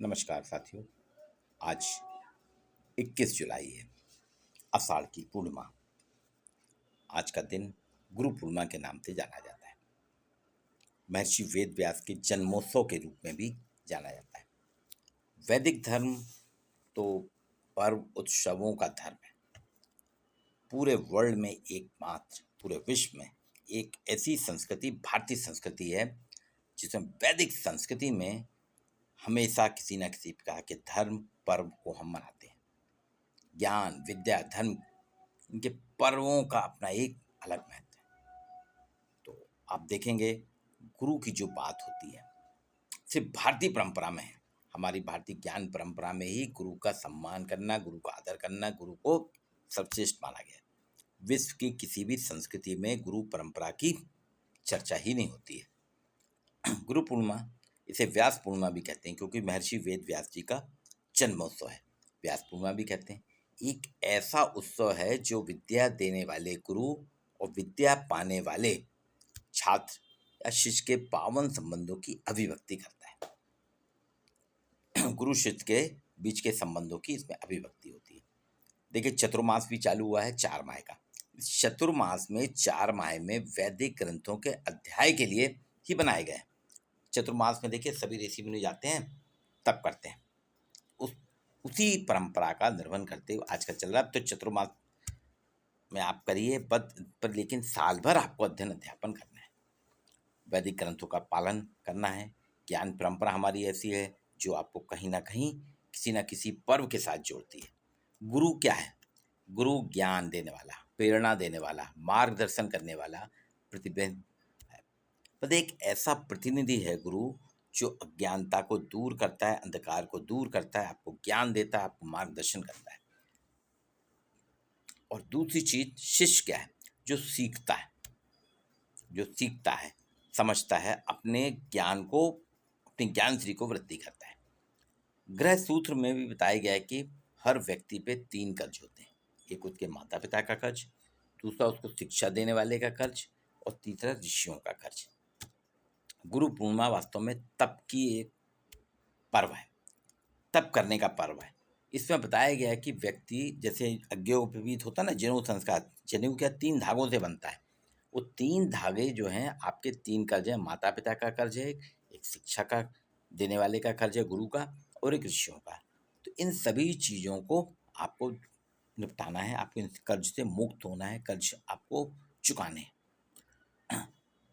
नमस्कार साथियों। आज 21 जुलाई है, आषाढ़ की पूर्णिमा। आज का दिन गुरु पूर्णिमा के नाम से जाना जाता है। महर्षि वेद व्यास के जन्मोत्सव के रूप में भी जाना जाता है। वैदिक धर्म तो पर्व उत्सवों का धर्म है। पूरे वर्ल्ड में एकमात्र, पूरे विश्व में एक ऐसी संस्कृति भारतीय संस्कृति है जिसमें वैदिक संस्कृति में हमेशा किसी न किसी प्रकार के धर्म पर्व को हम मनाते हैं। ज्ञान, विद्या, धर्म, इनके पर्वों का अपना एक अलग महत्व है। तो आप देखेंगे, गुरु की जो बात होती है सिर्फ भारतीय परंपरा में है। हमारी भारतीय ज्ञान परंपरा में ही गुरु का सम्मान करना, गुरु का आदर करना, गुरु को सर्वश्रेष्ठ माना गया है। विश्व की किसी भी संस्कृति में गुरु परंपरा की चर्चा ही नहीं होती है। गुरु पूर्णिमा, इसे व्यास पूर्णिमा भी कहते हैं क्योंकि महर्षि वेद व्यास जी का जन्मोत्सव है। व्यास पूर्णिमा भी कहते हैं। एक ऐसा उत्सव है जो विद्या देने वाले गुरु और विद्या पाने वाले छात्र या शिष्य के पावन संबंधों की अभिव्यक्ति करता है। गुरु शिष्य के बीच के संबंधों की इसमें अभिव्यक्ति होती है। देखिए, चतुर्मास भी चालू हुआ है 4 माह का। इस चतुर्मास में 4 माह में वैदिक ग्रंथों के अध्याय के लिए ही बनाए गए। चतुर्मास में देखिए सभी ऋषि मुनि जाते हैं, तब करते हैं। उसी परंपरा का निर्वहन करते हुए आजकल चल रहा है। तो चतुर्मास में आप करिए पर लेकिन साल भर आपको अध्ययन अध्यापन करना है, वैदिक ग्रंथों का पालन करना है। ज्ञान परंपरा हमारी ऐसी है जो आपको कहीं ना कहीं किसी न किसी पर्व के साथ जोड़ती है। गुरु क्या है? गुरु ज्ञान देने वाला, प्रेरणा देने वाला, मार्गदर्शन करने वाला प्रतिबिंब है। पर एक ऐसा प्रतिनिधि है गुरु जो अज्ञानता को दूर करता है, अंधकार को दूर करता है, आपको ज्ञान देता है, आपको मार्गदर्शन करता है। और दूसरी चीज शिष्य क्या है? जो सीखता है, जो सीखता है, समझता है, अपने ज्ञान को, अपनी ज्ञान श्री को वृद्धि करता है। ग्रह सूत्र में भी बताया गया है कि हर व्यक्ति पे 3 कर्ज होते हैं। एक उसके माता पिता का कर्ज, दूसरा उसको शिक्षा देने वाले का कर्ज, और तीसरा ऋषियों का कर्ज। गुरु पूर्णिमा वास्तव में तप की एक पर्व है, तप करने का पर्व है। इसमें बताया गया है कि व्यक्ति जैसे अज्ञोपवीत होता है ना, जनेऊ संस्कार, जनेऊ क्या 3 धागों से बनता है। वो 3 धागे जो हैं आपके 3 कर्ज हैं। माता पिता का कर्ज है, एक शिक्षा का देने वाले का कर्ज है गुरु का, और एक ऋषियों का। तो इन सभी चीज़ों को आपको निपटाना है, आपको इन कर्ज से मुक्त होना है, कर्ज आपको चुकाने हैं।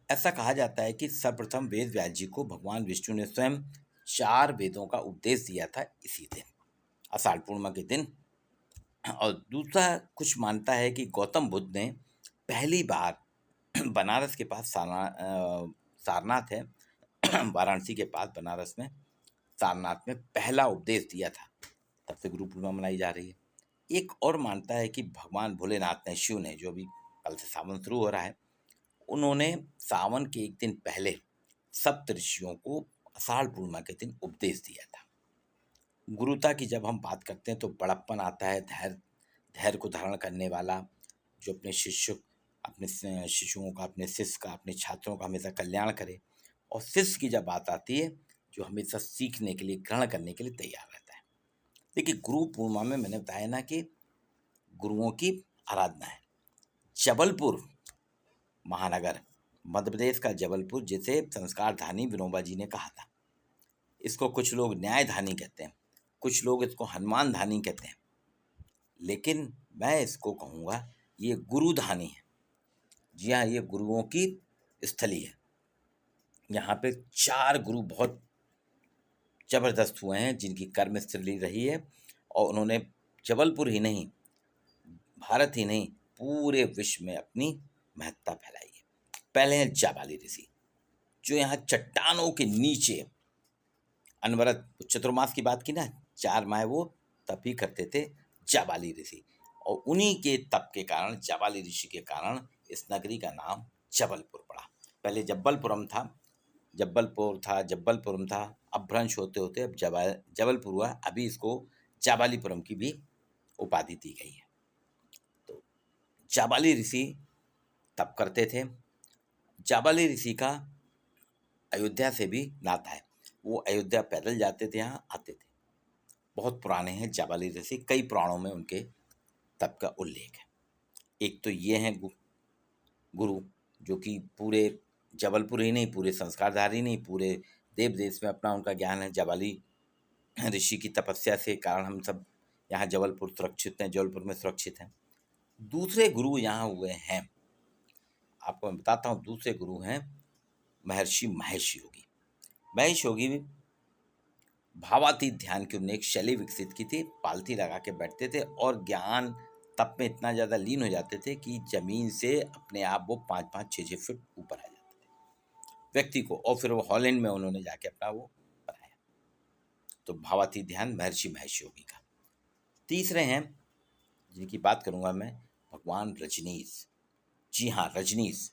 ऐसा कहा जाता है कि सर्वप्रथम वेद व्यास जी को भगवान विष्णु ने स्वयं 4 वेदों का उपदेश दिया था इसी दिन, आषाढ़ पूर्णिमा के दिन। और दूसरा कुछ मानता है कि गौतम बुद्ध ने पहली बार बनारस के पास सारनाथ है, वाराणसी के पास बनारस में सारनाथ में पहला उपदेश दिया था। तब से गुरु पूर्णिमा मनाई जा रही है। एक और मानता है कि भगवान भोलेनाथ ने, शिव ने, जो अभी कल से सावन शुरू हो रहा है, उन्होंने सावन के एक दिन पहले सप्त ऋषियों को आषाढ़ पूर्णिमा के दिन उपदेश दिया था। गुरुता की जब हम बात करते हैं तो बड़प्पन आता है, धैर्य को धारण करने वाला, जो अपने शिष्यों का, अपने शिष्य का, अपने छात्रों का हमेशा कल्याण करे। और शिष्य की जब बात आती है, जो हमेशा सीखने के लिए, ग्रहण करने के लिए तैयार रहता है। देखिए, गुरु पूर्णिमा में मैंने बताया ना कि गुरुओं की आराधना है। जबलपुर महानगर, मध्य प्रदेश का जबलपुर, जिसे संस्कार धानी विनोबा जी ने कहा था, इसको कुछ लोग न्याय धानी कहते हैं, कुछ लोग इसको हनुमान धानी कहते हैं, लेकिन मैं इसको कहूँगा ये गुरु धानी है। जी हाँ, ये गुरुओं की स्थली है। यहाँ पे 4 गुरु बहुत जबरदस्त हुए हैं जिनकी कर्मस्थली रही है, और उन्होंने जबलपुर ही नहीं, भारत ही नहीं, पूरे विश्व में अपनी महत्ता फैलाई है। पहले हैं जाबाली ऋषि, जो यहाँ चट्टानों के नीचे अनवरत, चतुर्मास की बात की ना, 4 माह वो तप ही करते थे, जाबाली ऋषि। और उन्हीं के तप के कारण, जाबाली ऋषि के कारण इस नगरी का नाम जबलपुर पड़ा। पहले जब्बलपुरम था, अब भ्रंश होते होते अब जबलपुर हुआ। अभी इसको जाबालीपुरम की भी उपाधि दी गई है। तो जाबाली ऋषि तप करते थे। जाबाली ऋषि का अयोध्या से भी नाता है। वो अयोध्या पैदल जाते थे, यहाँ आते थे। बहुत पुराने हैं जाबाली ऋषि, कई पुराणों में उनके तप का उल्लेख है। एक तो ये हैं गुरु, जो कि पूरे जबलपुर ही नहीं, पूरे संस्कारधारी नहीं, पूरे देव देश में अपना उनका ज्ञान है। जाबाली ऋषि की तपस्या से कारण हम सब यहाँ जबलपुर सुरक्षित हैं, जबलपुर में सुरक्षित हैं। दूसरे गुरु यहाँ हुए हैं, आपको मैं बताता हूँ। दूसरे गुरु हैं महर्षि महेश योगी। महेश योगी भावातीत ध्यान की उन्होंने एक शैली विकसित की थी। पालथी लगा के बैठते थे और ज्ञान तप में इतना ज़्यादा लीन हो जाते थे कि जमीन से अपने आप वो 5-5, 6-6 फीट ऊपर आ जाते थे व्यक्ति को, और फिर वो हॉलैंड में उन्होंने जाके अपना वो बनाया। तो भावातीत ध्यान महर्षि महेश योगी का। तीसरे हैं जिनकी बात करूंगा मैं, भगवान रजनीश। जी हाँ, रजनीश,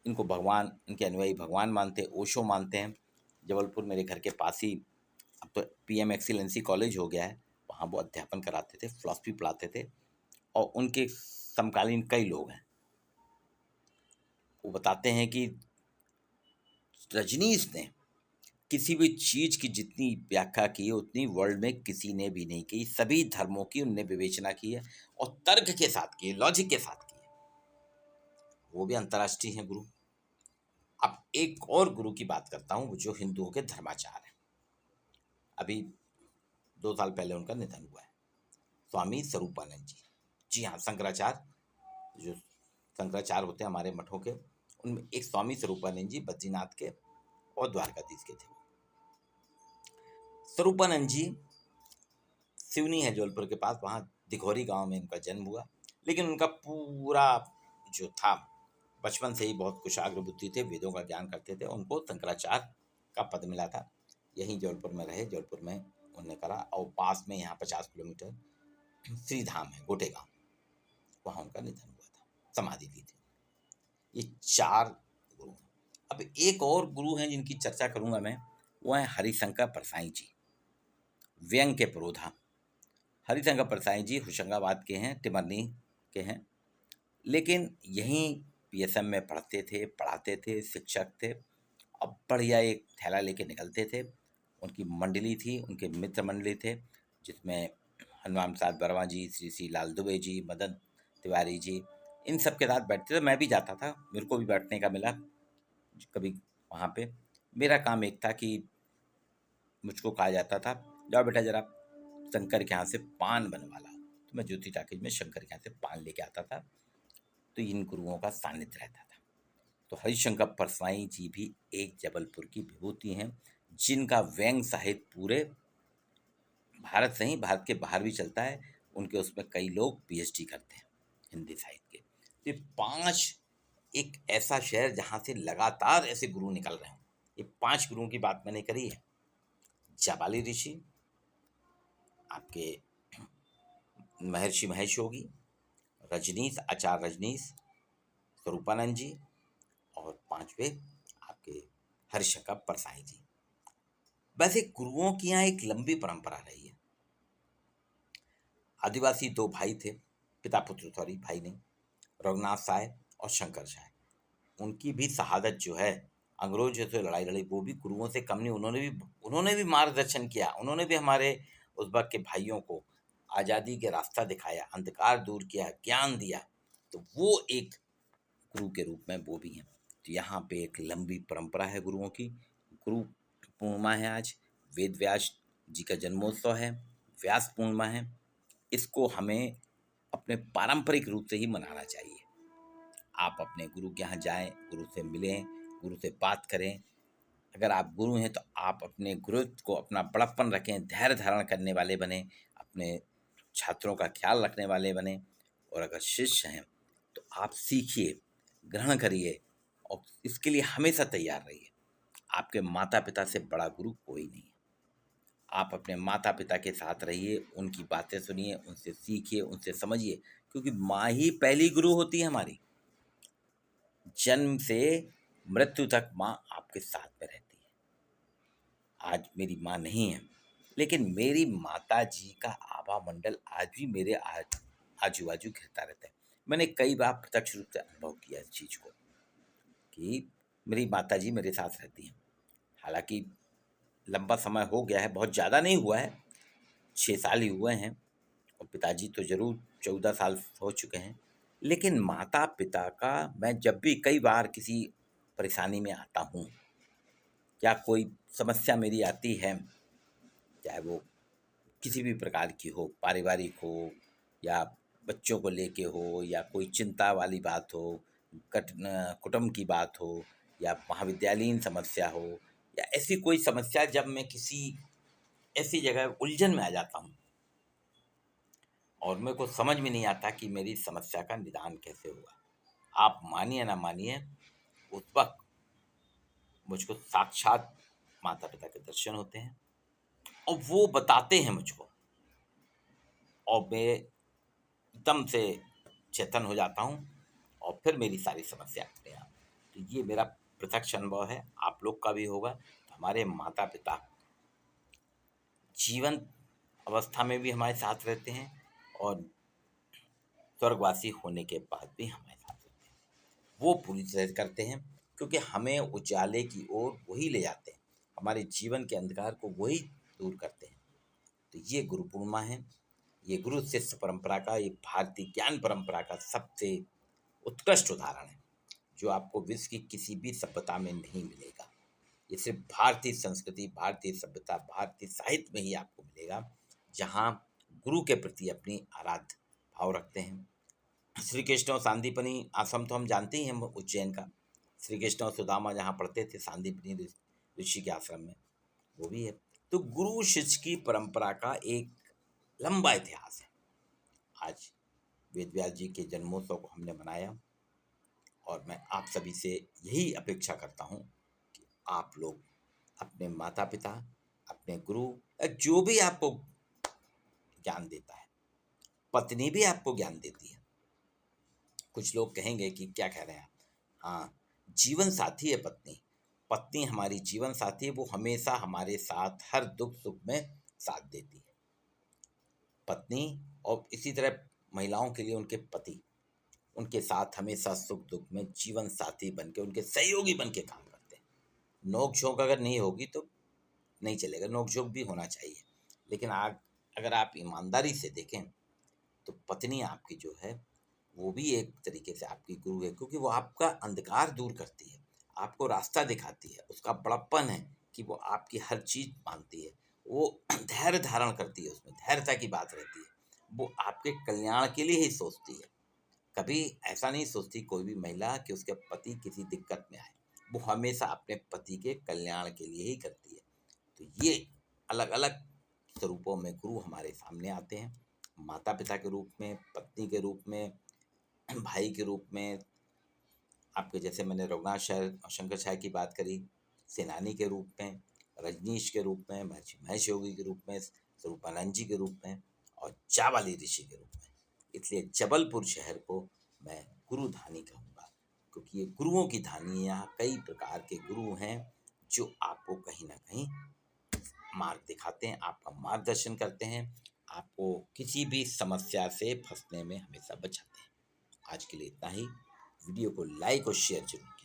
इनको भगवान, इनके अनुयायी भगवान मानते हैं, ओशो मानते हैं। जबलपुर मेरे घर के पास ही अब तो पीएम एक्सीलेंसी कॉलेज हो गया है, वहाँ वो अध्यापन कराते थे, फिलॉसफी पढ़ाते थे, और उनके समकालीन कई लोग हैं। वो बताते हैं कि रजनीश ने किसी भी चीज की जितनी व्याख्या की है उतनी वर्ल्ड में किसी ने भी नहीं की। सभी धर्मों की उनने विवेचना की है और तर्क के साथ की है, लॉजिक के साथ की है। वो भी अंतर्राष्ट्रीय हैं गुरु। अब एक और गुरु की बात करता हूँ, जो हिंदुओं के धर्माचार्य हैं। अभी 2 साल पहले उनका निधन हुआ है, स्वामी स्वरूपानंद जी। जी हाँ, शंकराचार्य, जो शंकराचार्य होते हैं हमारे मठों के, उनमें एक स्वामी स्वरूपानंद जी बद्रीनाथ के और द्वारकाधीश के थे। स्वरूपानंद जी सिवनी है जबलपुर के पास, वहाँ दिघौरी गांव में इनका जन्म हुआ। लेकिन उनका पूरा जो था, बचपन से ही बहुत कुशाग्र बुद्धि थे, वेदों का ज्ञान करते थे। उनको शंकराचार्य का पद मिला था, यहीं जबलपुर में रहे, जबलपुर में उन्होंने करा। और पास में यहाँ 50 किलोमीटर श्रीधाम है, गोटे गाँव, वहाँ उनका निधन हुआ था, समाधि ली थी। ये 4 गुरु हैं। अब एक और गुरु हैं जिनकी चर्चा करूंगा मैं, वो हैं हरिशंकर परसाई जी, व्यंग के पुरोधा। हरिशंकर परसाई जी होशंगाबाद के हैं, टिमरनी के हैं, लेकिन यहीं पीएसएम में पढ़ते थे, पढ़ाते थे, शिक्षक थे। अब बढ़िया एक थैला लेके निकलते थे। उनकी मंडली थी, उनके मित्र मंडली थे, जिसमें हनुमान प्रसाद वर्मा जी, श्री श्री लाल दुबे जी, मदन तिवारी जी, इन सब के साथ बैठते थे। मैं भी जाता था, मेरे को भी बैठने का मिला कभी वहाँ पे। मेरा काम एक था कि मुझको कहा जाता था, जाओ बेटा जरा शंकर के यहाँ से पान बनवा लाओ। तो मैं ज्योति टाकिज में शंकर के यहाँ से पान लेके आता था। तो इन गुरुओं का सानिध्य रहता था। तो हरिशंकर परसाई जी भी एक जबलपुर की विभूति हैं, जिनका व्यंग साहित्य पूरे भारत से ही, भारत के बाहर भी चलता है। उनके उसमें कई लोग पीएचडी करते हैं हिंदी साहित्य के। ये 5 एक ऐसा शहर जहाँ से लगातार ऐसे गुरु निकल रहे हैं। ये 5 गुरुओं की बात मैंने करी है। जाबाली ऋषि, आपके महर्षि महेश योगी, रजनीश, आचार्य रजनीश, स्वरूपानंद जी, और 5वें आपके हरिशंकर परसाई जी। वैसे गुरुओं की यहाँ एक लंबी परंपरा रही है। आदिवासी 2 भाई थे, पिता पुत्र, सॉरी भाई नहीं, रघुनाथ साय और शंकर साय। उनकी भी शहादत जो है, अंग्रेजों से लड़ाई लड़ी, वो भी गुरुओं से कम नहीं। उन्होंने भी मार्गदर्शन किया, उन्होंने भी हमारे उस वक्त के भाइयों को आज़ादी के रास्ता दिखाया, अंधकार दूर किया, ज्ञान दिया। तो वो एक गुरु के रूप में वो भी हैं। तो यहाँ पे एक लंबी परंपरा है गुरुओं की। गुरु पूर्णिमा है आज, वेद व्यास जी का जन्मोत्सव है, व्यास पूर्णिमा है। इसको हमें अपने पारंपरिक रूप से ही मनाना चाहिए। आप अपने गुरु के यहाँ जाएं, गुरु से मिलें, गुरु से बात करें। अगर आप गुरु हैं तो आप अपने गुरुत्व को, अपना बड़प्पन रखें, धैर्य धारण करने वाले बने, अपने छात्रों का ख्याल रखने वाले बने। और अगर शिष्य हैं तो आप सीखिए, ग्रहण करिए, और इसके लिए हमेशा तैयार रहिए। आपके माता पिता से बड़ा गुरु कोई नहीं है। आप अपने माता पिता के साथ रहिए, उनकी बातें सुनिए, उनसे सीखिए, उनसे समझिए, क्योंकि माँ ही पहली गुरु होती है हमारी। जन्म से मृत्यु तक माँ आपके साथ में रहती है। आज मेरी माँ नहीं है, लेकिन मेरी माता जी का आभा मंडल आज भी मेरे आजू बाजू घिरता रहता है। मैंने कई बार प्रत्यक्ष रूप से अनुभव किया इस चीज़ को, कि मेरी माता जी मेरे साथ रहती हैं। हालांकि लंबा समय हो गया है, बहुत ज़्यादा नहीं हुआ है, 6 साल ही हुए हैं, और पिताजी तो ज़रूर 14 साल हो चुके हैं। लेकिन माता-पिता का मैं जब भी कई बार किसी परेशानी में आता हूँ, या कोई समस्या मेरी आती है, चाहे वो किसी भी प्रकार की हो, पारिवारिक हो या बच्चों को लेके हो या कोई चिंता वाली बात हो, कुटुंब की बात हो या महाविद्यालयीन समस्या हो, या ऐसी कोई समस्या, जब मैं किसी ऐसी जगह उलझन में आ जाता हूँ और मेरे को समझ में नहीं आता कि मेरी समस्या का निदान कैसे होगा। आप मानिए ना मानिए, उस वक्त मुझको साक्षात माता पिता के दर्शन होते हैं और वो बताते हैं मुझको, और मैं एकदम से चेतन हो जाता हूँ और फिर मेरी सारी समस्या अपने आप। तो ये मेरा प्रत्यक्ष अनुभव है, आप लोग का भी होगा। तो हमारे माता पिता जीवन अवस्था में भी हमारे साथ रहते हैं और स्वर्गवासी होने के बाद भी हमारे साथ रहते हैं। वो पूरी तरह करते हैं, क्योंकि हमें उजाले की ओर वही ले जाते हैं, हमारे जीवन के अंधकार को वही दूर करते हैं। तो ये गुरु पूर्णिमा है, ये गुरु शिष्य परंपरा का, ये भारतीय ज्ञान परंपरा का सबसे उत्कृष्ट उदाहरण है, जो आपको विश्व की किसी भी सभ्यता में नहीं मिलेगा। ये सिर्फ भारतीय संस्कृति, भारतीय सभ्यता, भारतीय साहित्य में ही आपको मिलेगा, जहाँ गुरु के प्रति अपनी आराध्य भाव रखते हैं। श्री कृष्ण और सांदीपनी आश्रम तो हम जानते ही हैं, उज्जैन का। श्री कृष्ण और सुदामा जहाँ पढ़ते थे सांदीपनी ऋषि के आश्रम में, वो भी है। तो गुरु शिष्य की परंपरा का एक लंबा इतिहास है। आज वेद व्यास जी के जन्मोत्सव को हमने मनाया, और मैं आप सभी से यही अपेक्षा करता हूँ कि आप लोग अपने माता पिता, अपने गुरु, जो भी आपको ज्ञान देता है, पत्नी भी आपको ज्ञान देती है। कुछ लोग कहेंगे कि क्या कह रहे हैं आप? हाँ, जीवन साथी है पत्नी। पत्नी हमारी जीवन साथी है, वो हमेशा हमारे साथ हर दुख सुख में साथ देती है पत्नी। और इसी तरह महिलाओं के लिए उनके पति उनके साथ हमेशा सुख दुख में जीवन साथी बन के, उनके सहयोगी बन के काम करते हैं। नोक झोंक अगर नहीं होगी तो नहीं चलेगा, नोक झोंक भी होना चाहिए, लेकिन अगर आप ईमानदारी से देखें तो पत्नी आपकी जो है वो भी एक तरीके से आपकी गुरु है, क्योंकि वो आपका अंधकार दूर करती है, आपको रास्ता दिखाती है। उसका बड़प्पन है कि वो आपकी हर चीज़ मानती है, वो धैर्य धारण करती है, उसमें धैर्यता की बात रहती है, वो आपके कल्याण के लिए ही सोचती है। कभी ऐसा नहीं सोचती कोई भी महिला कि उसके पति किसी दिक्कत में आए, वो हमेशा अपने पति के कल्याण के लिए ही करती है। तो ये अलग अलग स्वरूपों में गुरु हमारे सामने आते हैं, माता पिता के रूप में, पत्नी के रूप में, भाई के रूप में। आपके जैसे मैंने रघुनाथ शंकर शाह की बात करी, सेनानी के रूप में, रजनीश के रूप में, महर्षि महेश योगी के रूप में, स्वरूपानंद जी के रूप में, और जाबाली ऋषि के रूप में। इसलिए जबलपुर शहर को मैं गुरु धानी कहूँगा, क्योंकि ये गुरुओं की धानी है। यहाँ कई प्रकार के गुरु हैं जो आपको कहीं ना कहीं मार्ग दिखाते हैं, आपका मार्गदर्शन करते हैं, आपको किसी भी समस्या से फंसने में हमेशा बचाते हैं। आज के लिए इतना ही। वीडियो को लाइक और शेयर जरूर कीजिए।